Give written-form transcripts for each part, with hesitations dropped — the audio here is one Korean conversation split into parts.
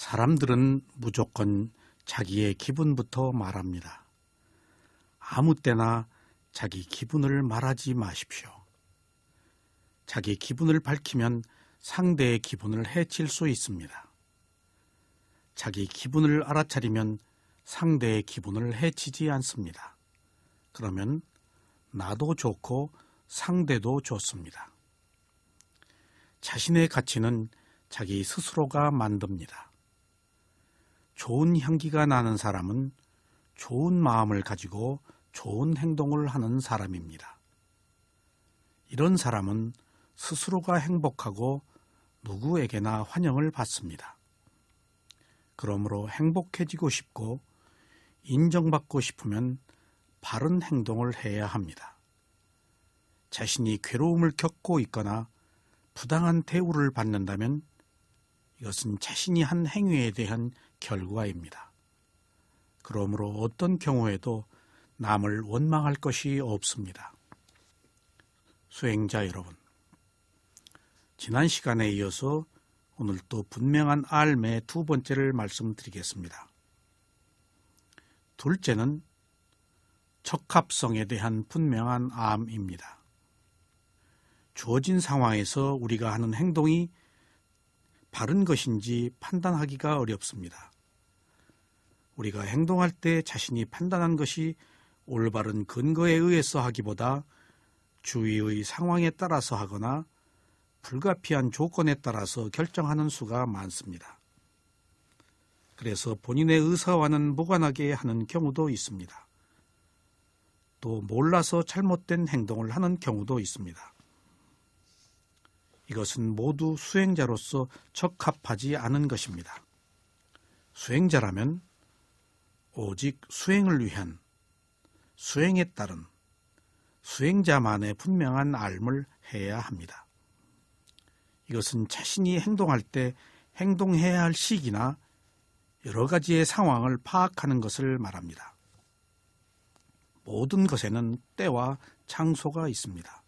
사람들은 무조건 자기의 기분부터 말합니다. 아무 때나 자기 기분을 말하지 마십시오. 자기 기분을 밝히면 상대의 기분을 해칠 수 있습니다. 자기 기분을 알아차리면 상대의 기분을 해치지 않습니다. 그러면 나도 좋고 상대도 좋습니다. 자신의 가치는 자기 스스로가 만듭니다. 좋은 향기가 나는 사람은 좋은 마음을 가지고 좋은 행동을 하는 사람입니다. 이런 사람은 스스로가 행복하고 누구에게나 환영을 받습니다. 그러므로 행복해지고 싶고 인정받고 싶으면 바른 행동을 해야 합니다. 자신이 괴로움을 겪고 있거나 부당한 대우를 받는다면 이것은 자신이 한 행위에 대한 결과입니다. 그러므로 어떤 경우에도 남을 원망할 것이 없습니다. 수행자 여러분, 지난 시간에 이어서 오늘 또 분명한 알매 두 번째를 말씀드리겠습니다. 둘째는 적합성에 대한 분명한 암입니다. 주어진 상황에서 우리가 하는 행동이 바른 것인지 판단하기가 어렵습니다. 우리가 행동할 때 자신이 판단한 것이 올바른 근거에 의해서 하기보다 주위의 상황에 따라서 하거나 불가피한 조건에 따라서 결정하는 수가 많습니다. 그래서 본인의 의사와는 무관하게 하는 경우도 있습니다. 또 몰라서 잘못된 행동을 하는 경우도 있습니다. 이것은 모두 수행자로서 적합하지 않은 것입니다. 수행자라면 오직 수행을 위한, 수행에 따른 수행자만의 분명한 알을 해야 합니다. 이것은 자신이 행동할 때 행동해야 할 시기나 여러 가지의 상황을 파악하는 것을 말합니다. 모든 것에는 때와 장소가 있습니다.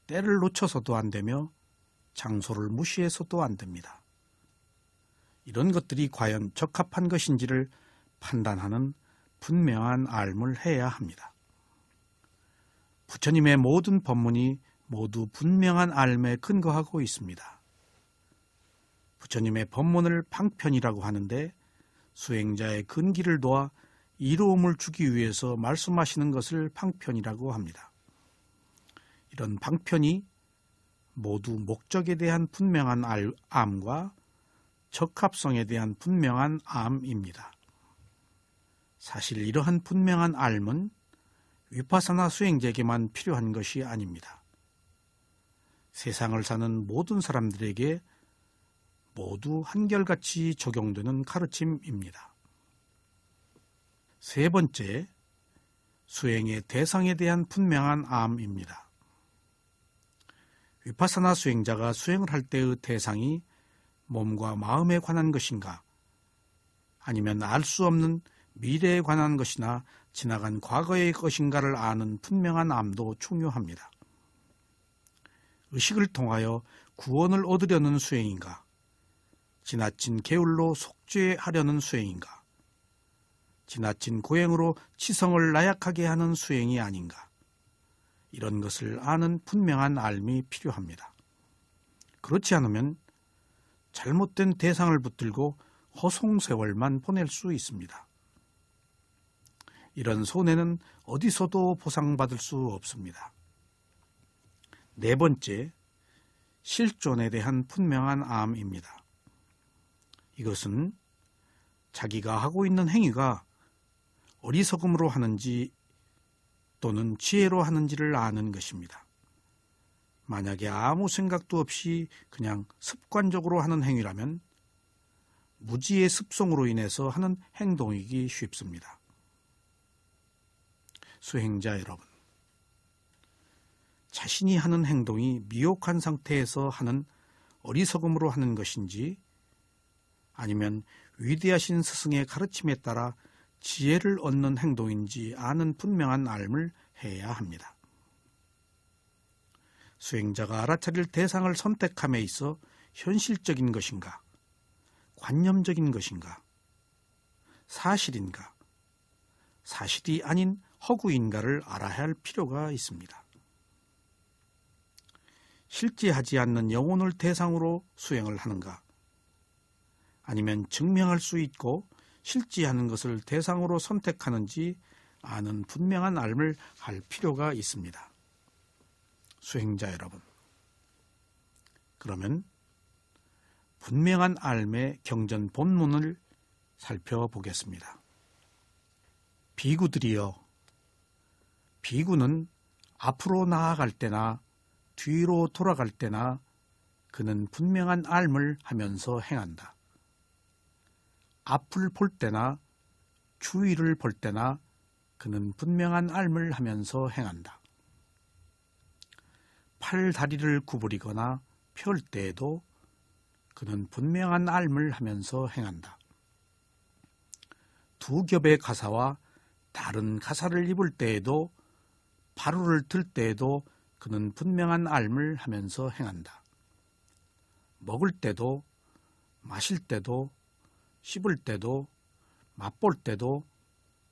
때를 놓쳐서도 안 되며 장소를 무시해서도 안 됩니다. 이런 것들이 과연 적합한 것인지를 판단하는 분명한 알을 해야 합니다. 부처님의 모든 법문이 모두 분명한 알에 근거하고 있습니다. 부처님의 법문을 방편이라고 하는데 수행자의 근기를 도와 이로움을 주기 위해서 말씀하시는 것을 방편이라고 합니다. 이런 방편이 모두 목적에 대한 분명한 암과 적합성에 대한 분명한 암입니다. 사실 이러한 분명한 알은 위파사나 수행자에게만 필요한 것이 아닙니다. 세상을 사는 모든 사람들에게 모두 한결같이 적용되는 가르침입니다. 세 번째, 수행의 대상에 대한 분명한 암입니다. 위파사나 수행자가 수행을 할 때의 대상이 몸과 마음에 관한 것인가, 아니면 알 수 없는 미래에 관한 것이나 지나간 과거의 것인가를 아는 분명한 암도 중요합니다. 의식을 통하여 구원을 얻으려는 수행인가, 지나친 게을로 속죄하려는 수행인가, 지나친 고행으로 치성을 나약하게 하는 수행이 아닌가, 이런 것을 아는 분명한 알미 필요합니다. 그렇지 않으면 잘못된 대상을 붙들고 허송세월만 보낼 수 있습니다. 이런 손해는 어디서도 보상받을 수 없습니다. 네 번째, 실존에 대한 분명한 암입니다. 이것은 자기가 하고 있는 행위가 어리석음으로 하는지 또는 지혜로 하는지를 아는 것입니다. 만약에 아무 생각도 없이 그냥 습관적으로 하는 행위라면 무지의 습성으로 인해서 하는 행동이기 쉽습니다. 수행자 여러분, 자신이 하는 행동이 미혹한 상태에서 하는 어리석음으로 하는 것인지 아니면 위대하신 스승의 가르침에 따라 지혜를 얻는 행동인지 아는 분명한 알을 해야 합니다. 수행자가 알아차릴 대상을 선택함에 있어 현실적인 것인가, 관념적인 것인가? 사실인가? 사실이 아닌 허구인가를 알아야 할 필요가 있습니다. 실제하지 않는 영혼을 대상으로 수행을 하는가? 아니면 증명할 수 있고 실제하는 것을 대상으로 선택하는지 아는 분명한 알을 할 필요가 있습니다. 수행자 여러분, 그러면 분명한 알의 경전 본문을 살펴보겠습니다. 비구들이여, 비구는 앞으로 나아갈 때나 뒤로 돌아갈 때나 그는 분명한 알을 하면서 행한다. 앞을 볼 때나 주위를 볼 때나 그는 분명한 알을 하면서 행한다. 팔 다리를 구부리거나 펼 때에도 그는 분명한 알을 하면서 행한다. 두 겹의 가사와 다른 가사를 입을 때에도 바루를 들 때에도 그는 분명한 알을 하면서 행한다. 먹을 때도 마실 때도 씹을 때도 맛볼 때도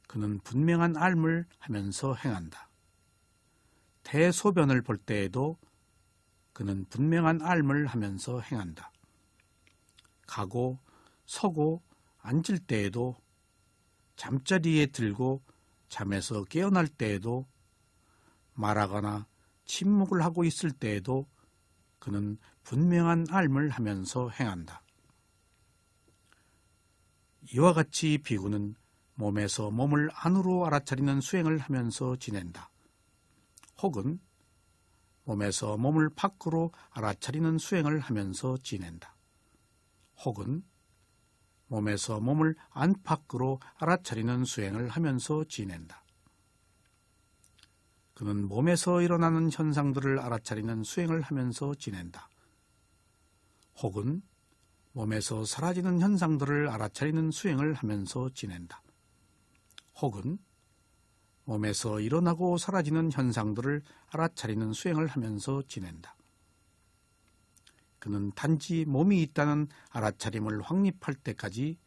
그는 분명한 알을 하면서 행한다. 대소변을 볼 때에도 그는 분명한 알을 하면서 행한다. 가고 서고 앉을 때에도 잠자리에 들고 잠에서 깨어날 때에도 말하거나 침묵을 하고 있을 때에도 그는 분명한 알을 하면서 행한다. 이와 같이 비구는 몸에서 몸을 안으로 알아차리는 수행을 하면서 지낸다. 혹은 몸에서 몸을 밖으로 알아차리는 수행을 하면서 지낸다. 혹은 몸에서 몸을 안팎으로 알아차리는 수행을 하면서 지낸다. 그는 몸에서 일어나는 현상들을 알아차리는 수행을 하면서 지낸다. 혹은 몸에서 사라지는 현상들을 알아차리는 수행을 하면서 지낸다. 혹은 몸에서 일어나고 사라지는 현상들을 알아차리는 수행을 하면서 지낸다. 그는 단지 몸이 있다는 알아차림을 확립할 때까지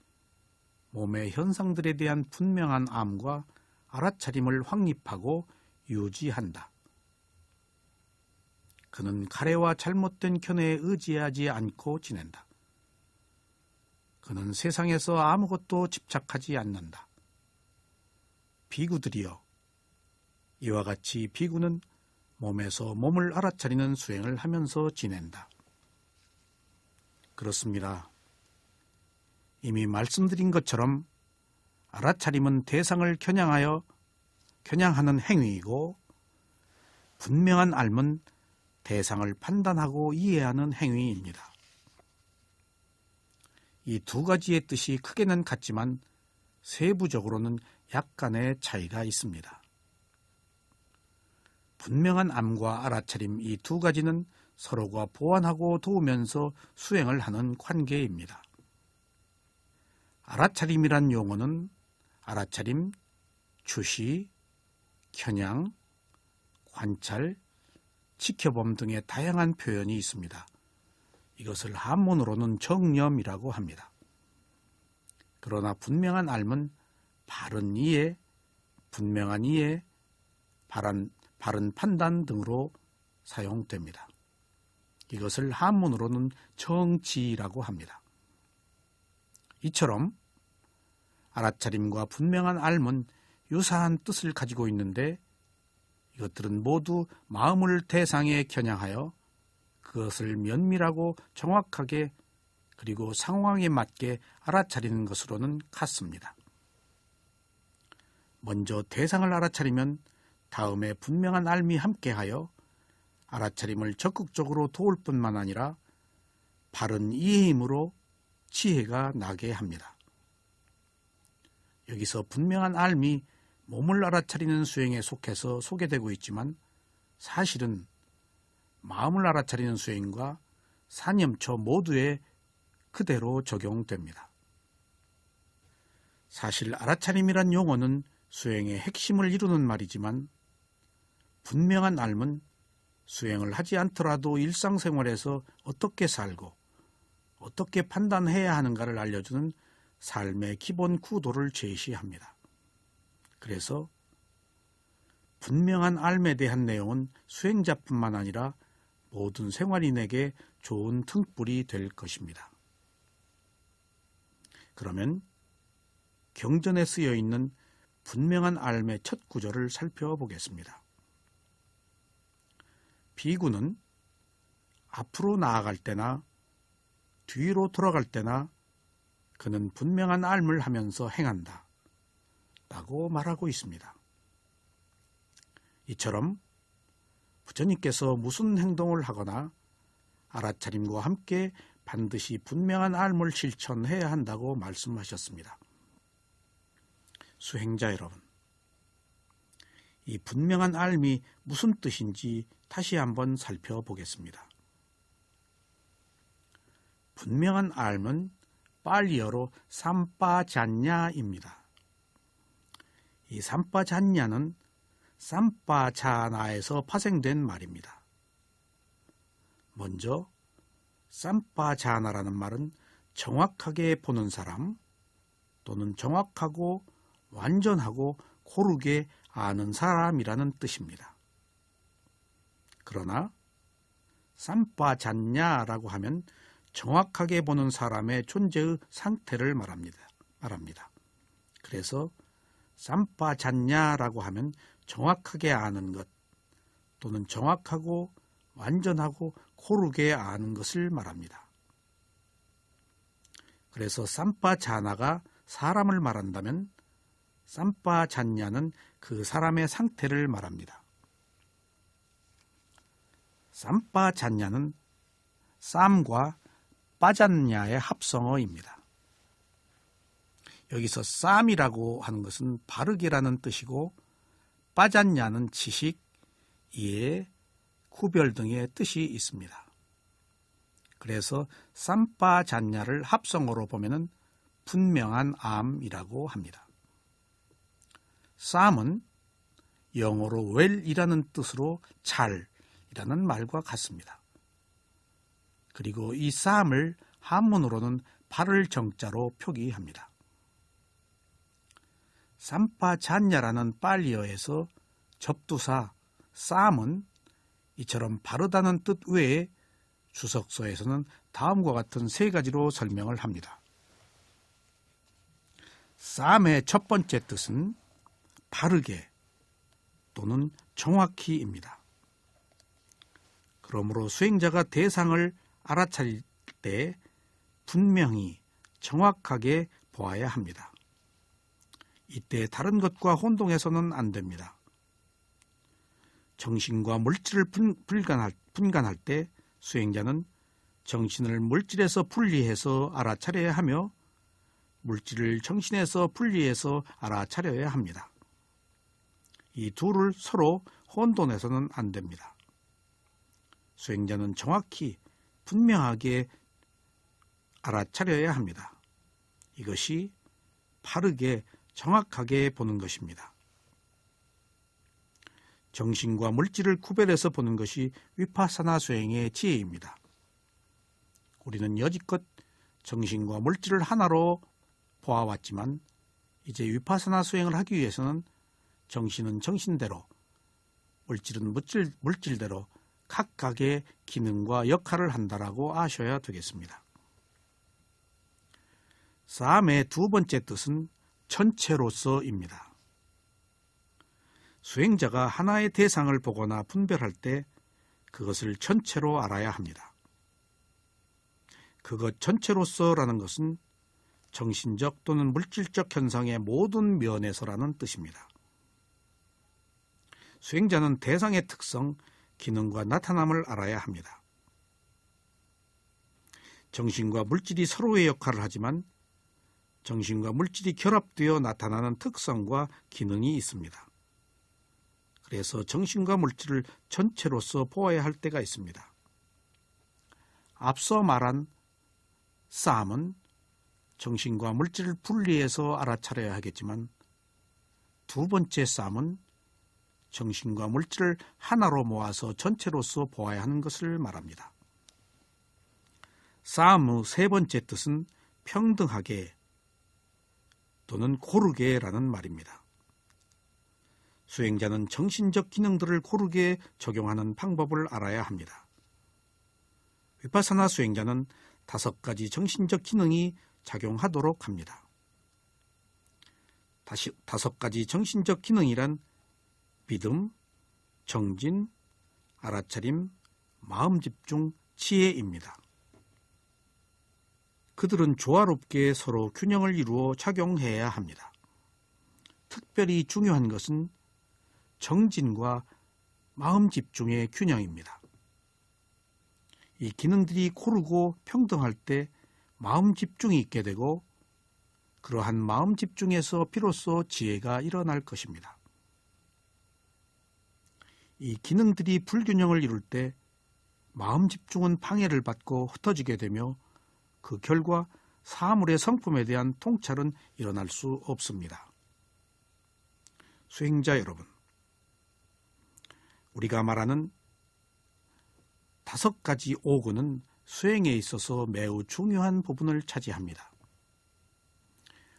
몸의 현상들에 대한 분명한 암과 알아차림을 확립하고 유지한다. 그는 가래와 잘못된 견해에 의지하지 않고 지낸다. 그는 세상에서 아무것도 집착하지 않는다. 비구들이여, 이와 같이 비구는 몸에서 몸을 알아차리는 수행을 하면서 지낸다. 그렇습니다. 이미 말씀드린 것처럼 알아차림은 대상을 겨냥하는 행위이고 분명한 알은 대상을 판단하고 이해하는 행위입니다. 이 두 가지의 뜻이 크게는 같지만 세부적으로는 약간의 차이가 있습니다. 분명한 암과 알아차림 이 두 가지는 서로가 보완하고 도우면서 수행을 하는 관계입니다. 알아차림이란 용어는 알아차림, 주시, 겨냥, 관찰, 지켜봄 등의 다양한 표현이 있습니다. 이것을 한문으로는 정념이라고 합니다. 그러나 분명한 알은 바른 이해, 분명한 이해, 바른 판단 등으로 사용됩니다. 이것을 한문으로는 정지라고 합니다. 이처럼 알아차림과 분명한 알은 유사한 뜻을 가지고 있는데 이것들은 모두 마음을 대상에 겨냥하여 그것을 면밀하고 정확하게 그리고 상황에 맞게 알아차리는 것으로는 같습니다. 먼저 대상을 알아차리면 다음에 분명한 알미 함께하여 알아차림을 적극적으로 도울 뿐만 아니라 바른 이해임으로 지혜가 나게 합니다. 여기서 분명한 알미 몸을 알아차리는 수행에 속해서 소개되고 있지만 사실은 마음을 알아차리는 수행과 사념처 모두에 그대로 적용됩니다. 사실 알아차림이란 용어는 수행의 핵심을 이루는 말이지만 분명한 알은 수행을 하지 않더라도 일상생활에서 어떻게 살고 어떻게 판단해야 하는가를 알려주는 삶의 기본 구도를 제시합니다. 그래서 분명한 삶에 대한 내용은 수행자뿐만 아니라 모든 생활인에게 좋은 등불이 될 것입니다. 그러면 경전에 쓰여 있는 분명한 삶의 첫 구절을 살펴보겠습니다. 비구는 앞으로 나아갈 때나 뒤로 돌아갈 때나 그는 분명한 삶을 하면서 행한다 라고 말하고 있습니다. 이처럼 부처님께서 무슨 행동을 하거나 알아차림과 함께 반드시 분명한 삶을 실천해야 한다고 말씀하셨습니다. 수행자 여러분, 이 분명한 삶이 무슨 뜻인지 다시 한번 살펴보겠습니다. 분명한 삶은 팔리어로 삼빠잔냐입니다. 이 삼빠잔냐는 삼빠자나에서 파생된 말입니다. 먼저 삼빠자나라는 말은 정확하게 보는 사람 또는 정확하고 완전하고 고르게 아는 사람이라는 뜻입니다. 그러나 삼빠잔냐라고 하면 정확하게 보는 사람의 존재의 상태를 말합니다. 그래서 삼빠잔냐라고 하면 정확하게 아는 것 또는 정확하고 완전하고 고르게 아는 것을 말합니다. 그래서 삼빠자나가 사람을 말한다면 삼빠잔냐는 그 사람의 상태를 말합니다. 삼빠잔냐는 쌈과 빠잔냐의 합성어입니다. 여기서 쌈이라고 하는 것은 바르게라는 뜻이고 빠잔냐는 지식, 이해, 구별 등의 뜻이 있습니다. 그래서 쌈빠잔냐를 합성어로 보면 분명한 암이라고 합니다. 쌈은 영어로 well이라는 뜻으로 잘이라는 말과 같습니다. 그리고 이 쌈을 한문으로는 발을 정자로 표기합니다. 삼빠잔냐라는 팔리어에서 접두사 쌈은 이처럼 바르다는 뜻 외에 주석서에서는 다음과 같은 세 가지로 설명을 합니다. 쌈의 첫 번째 뜻은 바르게 또는 정확히입니다. 그러므로 수행자가 대상을 알아차릴 때 분명히 정확하게 보아야 합니다. 이때 다른 것과 혼동해서는 안 됩니다. 정신과 물질을 분간할 때 수행자는 정신을 물질에서 분리해서 알아차려야 하며 물질을 정신에서 분리해서 알아차려야 합니다. 이 둘을 서로 혼돈해서는 안 됩니다. 수행자는 정확히 분명하게 알아차려야 합니다. 이것이 바르게 정확하게 보는 것입니다. 정신과 물질을 구별해서 보는 것이 위파사나 수행의 지혜입니다. 우리는 여지껏 정신과 물질을 하나로 보아왔지만 이제 위파사나 수행을 하기 위해서는 정신은 정신대로, 물질은 물질대로 각각의 기능과 역할을 한다라고 아셔야 되겠습니다. 쌈의 두 번째 뜻은 전체로서입니다. 수행자가 하나의 대상을 보거나 분별할 때 그것을 전체로 알아야 합니다. 그것 전체로서라는 것은 정신적 또는 물질적 현상의 모든 면에서라는 뜻입니다. 수행자는 대상의 특성, 기능과 나타남을 알아야 합니다. 정신과 물질이 서로의 역할을 하지만 정신과 물질이 결합되어 나타나는 특성과 기능이 있습니다. 그래서 정신과 물질을 전체로서 보아야 할 때가 있습니다. 앞서 말한 쌈은 정신과 물질을 분리해서 알아차려야 하겠지만 두 번째 쌈은 정신과 물질을 하나로 모아서 전체로서 보아야 하는 것을 말합니다. 싸움의 세 번째 뜻은 평등하게 또는 고르게라는 말입니다. 수행자는 정신적 기능들을 고르게 적용하는 방법을 알아야 합니다. 위파사나 수행자는 5가지 정신적 기능이 작용하도록 합니다. 5가지 정신적 기능이란 믿음, 정진, 알아차림, 마음집중, 지혜입니다. 그들은 조화롭게 서로 균형을 이루어 작용해야 합니다. 특별히 중요한 것은 정진과 마음집중의 균형입니다. 이 기능들이 고르고 평등할 때 마음집중이 있게 되고 그러한 마음집중에서 비로소 지혜가 일어날 것입니다. 이 기능들이 불균형을 이룰 때 마음집중은 방해를 받고 흩어지게 되며 그 결과 사물의 성품에 대한 통찰은 일어날 수 없습니다. 수행자 여러분, 우리가 말하는 5가지 오근은 수행에 있어서 매우 중요한 부분을 차지합니다.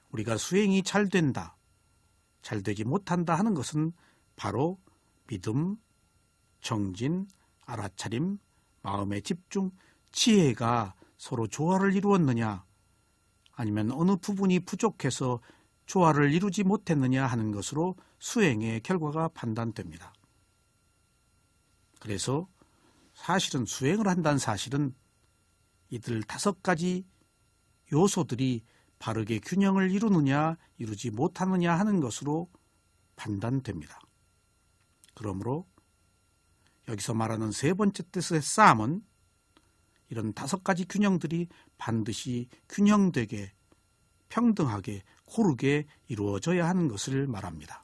우리가 수행이 잘 된다, 잘 되지 못한다 하는 것은 바로 믿음, 정진, 알아차림, 마음의 집중, 지혜가 서로 조화를 이루었느냐, 아니면 어느 부분이 부족해서 조화를 이루지 못했느냐 하는 것으로 수행의 결과가 판단됩니다. 그래서 사실은 수행을 한다는 사실은 이들 5가지 요소들이 바르게 균형을 이루느냐 이루지 못하느냐 하는 것으로 판단됩니다. 그러므로 여기서 말하는 세 번째 뜻의 싸움은 이런 5가지 균형들이 반드시 균형되게 평등하게 고르게 이루어져야 하는 것을 말합니다.